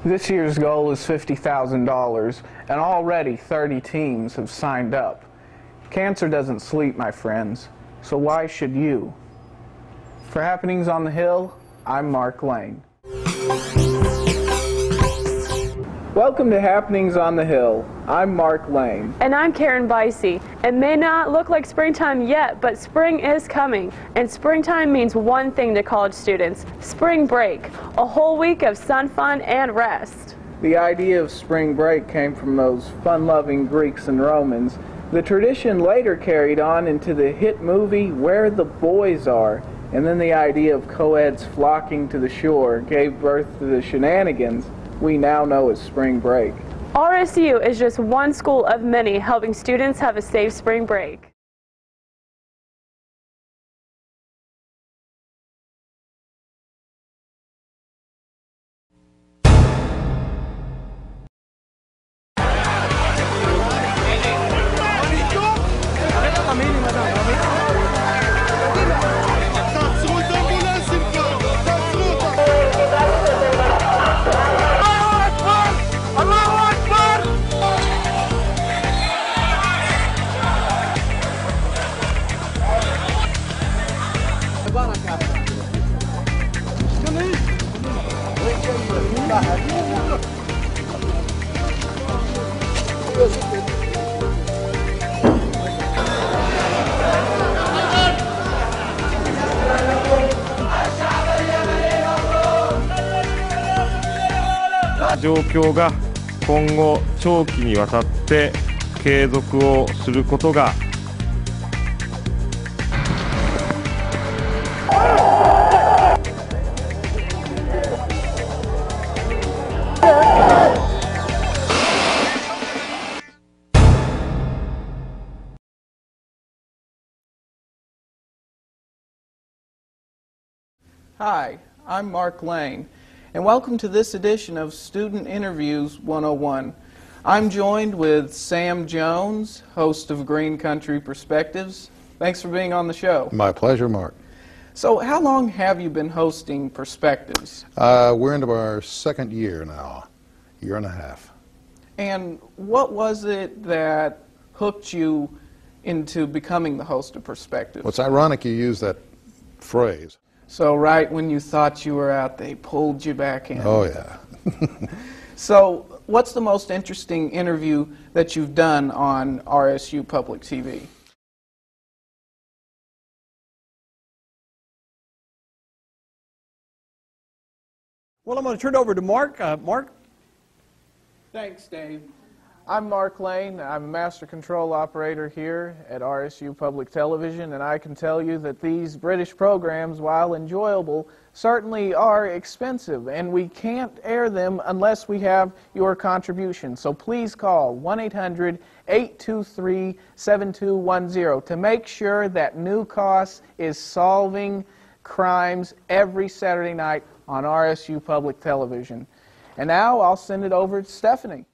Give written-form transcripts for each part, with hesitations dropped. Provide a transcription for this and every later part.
This year's goal is $50,000, and already 30 teams have signed up. Cancer doesn't sleep, my friends, so why should you? For Happenings on the Hill, I'm Mark Lane. Welcome to Happenings on the Hill. I'm Mark Lane. And I'm Karen Bicey. It may not look like springtime yet, but spring is coming. And springtime means one thing to college students: spring break, a whole week of sun, fun, and rest. The idea of spring break came from those fun-loving Greeks and Romans. The tradition later carried on into the hit movie Where the Boys Are, and then the idea of co-eds flocking to the shore gave birth to the shenanigans we now know as spring break. RSU is just one school of many helping students have a safe spring break.状況が今後長期にわたって継続をすることがHi, I'm Mark Lane, and welcome to this edition of Student Interviews 101. I'm joined with Sam Jones, host of Green Country Perspectives. Thanks for being on the show. My pleasure, Mark. So how long have you been hosting Perspectives? We're into our second year now, year and a half. And what was it that hooked you into becoming the host of Perspectives? Well, it's ironic you use that phrase. So right when you thought you were out, they pulled you back in. Oh, yeah. So what's the most interesting interview that you've done on RSU Public TV? Well, I'm going to turn it over to Mark. Mark? Thanks, Dave. I'm Mark Lane. I'm a master control operator here at RSU Public Television, and I can tell you that these British programs, while enjoyable, certainly are expensive, and we can't air them unless we have your contribution. So please call 1-800-823-7210 to make sure that New Cost is solving crimes every Saturday night on RSU Public Television. And now I'll send it over to Stephanie.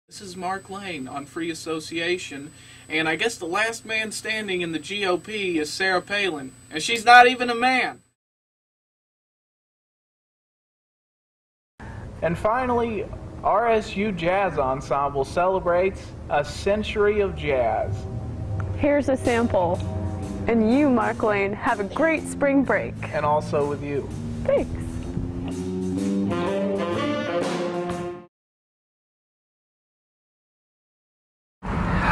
This is Mark Lane on Free Association, and I guess the last man standing in the GOP is Sarah Palin, and she's not even a man. And finally, RSU Jazz Ensemble celebrates a century of jazz. Here's a sample. And you, Mark Lane, have a great spring break. And also with you. Thanks.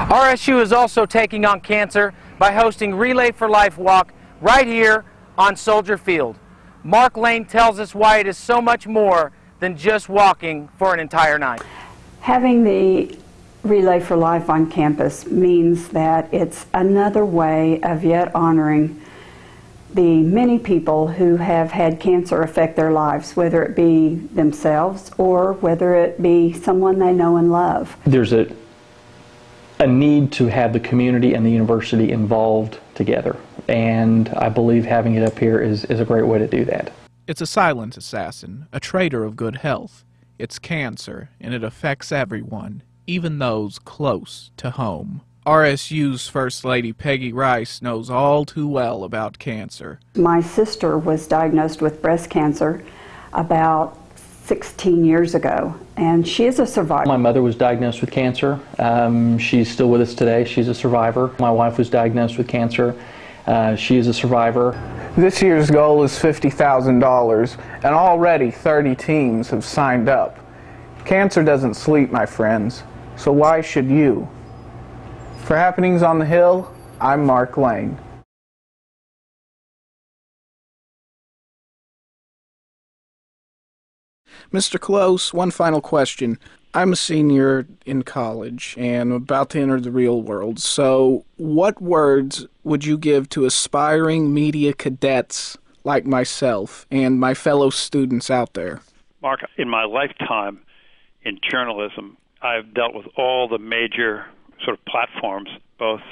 RSU is also taking on cancer by hosting Relay for Life Walk right here on Soldier Field. Mark Lane tells us why it is so much more than just walking for an entire night. Having the Relay for Life on campus means that it's another way of yet honoring the many people who have had cancer affect their lives, whether it be themselves or whether it be someone they know and love. There's a need to have the community and the university involved together, and I believe having it up here is a great way to do that. It's a silent assassin, a traitor of good health. It's cancer, and it affects everyone, even those close to home. RSU's First Lady Peggy Rice knows all too well about cancer. My sister was diagnosed with breast cancer about 16 years ago, and she is a survivor. My mother was diagnosed with cancer. She's still with us today. She's a survivor. My wife was diagnosed with cancer. She is a survivor. This year's goal is $50,000, and already 30 teams have signed up. Cancer doesn't sleep, my friends, so why should you? For Happenings on the Hill, I'm Mark Lane. Mr. Close, one final question. I'm a senior in college and about to enter the real world, so what words would you give to aspiring media cadets like myself and my fellow students out there? Mark, in my lifetime in journalism, I've dealt with all the major sort of platforms, both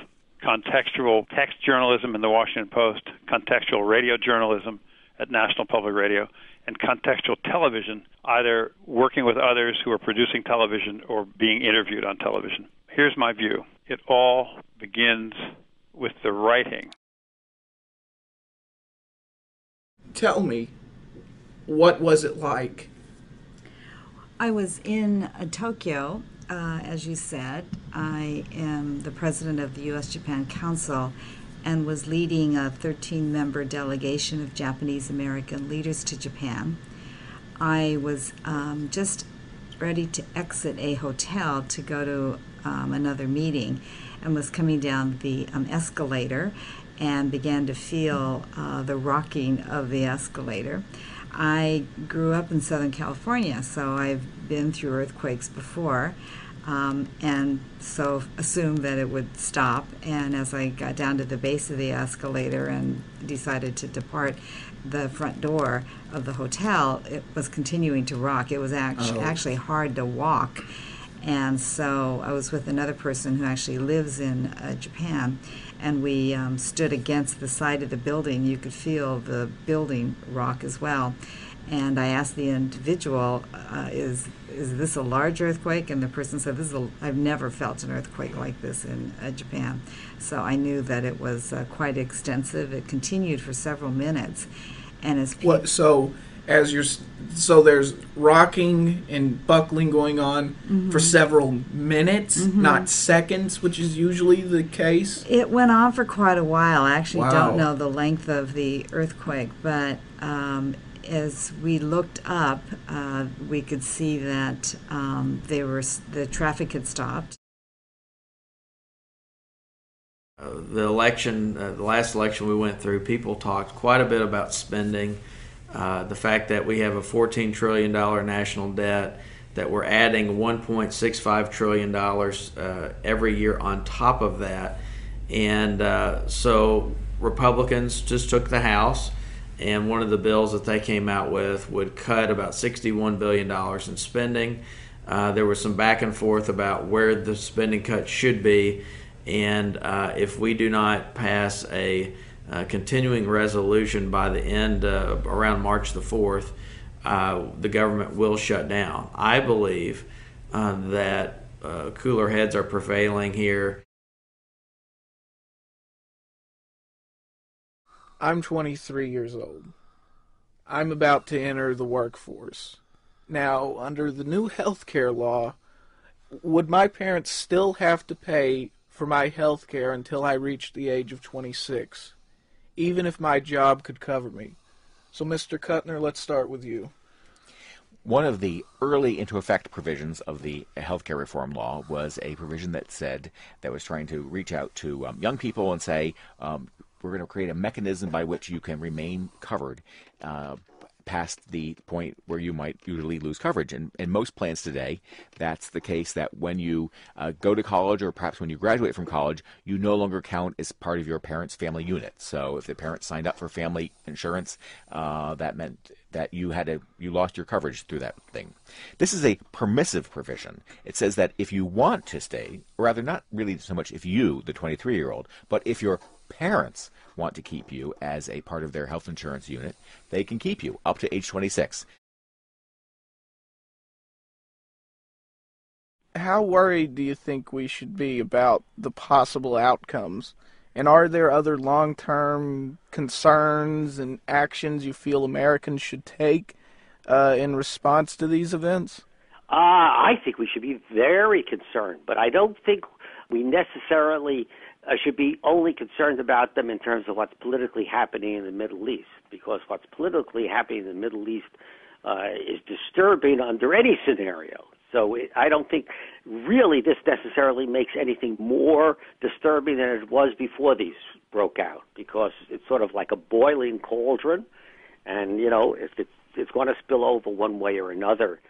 contextual text journalism in the Washington Post, contextual radio journalism at National Public Radio, and contextual television, either working with others who are producing television or being interviewed on television. Here's my view. It all begins with the writing. Tell me, what was it like? I was in Tokyo, as you said. I am the president of the U.S.-Japan Council and was leading a 13-member delegation of Japanese American leaders to Japan. I was just ready to exit a hotel to go to another meeting and was coming down the escalator and began to feel the rocking of the escalator. I grew up in Southern California, so I've been through earthquakes before. And so assumed that it would stop, and as I got down to the base of the escalator and decided to depart the front door of the hotel, it was continuing to rock. It was actually hard to walk, and so I was with another person who actually lives in Japan, and we stood against the side of the building. You could feel the building rock as well. And I asked the individual, is this a large earthquake? And the person said, I've never felt an earthquake like this in Japan. So I knew that it was quite extensive. It continued for several minutes. And as people... So there's rocking and buckling going on for several minutes, not seconds, which is usually the case? It went on for quite a while. I actually don't know the length of the earthquake, but... as we looked up, we could see that the traffic had stopped. The last election we went through, people talked quite a bit about spending, the fact that we have a $14 trillion national debt, that we're adding $1.65 trillion every year on top of that. And so Republicans just took the House, and one of the bills that they came out with would cut about $61 billion in spending. There was some back and forth about where the spending cut should be, and if we do not pass a continuing resolution by the end around March the 4th, the government will shut down. I believe that cooler heads are prevailing here. I'm 23 years old. I'm about to enter the workforce. Now, under the new health care law, would my parents still have to pay for my health care until I reach the age of 26, even if my job could cover me? So, Mr. Kuttner, let's start with you. One of the early into effect provisions of the healthcare reform law was a provision that was trying to reach out to young people and say, we're going to create a mechanism by which you can remain covered past the point where you might usually lose coverage. And in most plans today, that's the case, that when you go to college, or perhaps when you graduate from college, you no longer count as part of your parents' family unit. So if the parents signed up for family insurance, that meant that you lost your coverage through that thing. This is a permissive provision. It says that if you want to stay, or rather not really so much if you, the 23-year-old, but if your parents want to keep you as a part of their health insurance unit, they can keep you up to age 26. How worried do you think we should be about the possible outcomes? And are there other long-term concerns and actions you feel Americans should take in response to these events? I think we should be very concerned, but I don't think we necessarily should be only concerned about them in terms of what's politically happening in the Middle East, because what's politically happening in the Middle East is disturbing under any scenario. So I don't think really this necessarily makes anything more disturbing than it was before these broke out, because it's sort of like a boiling cauldron, and, you know, if it's going to spill over one way or another,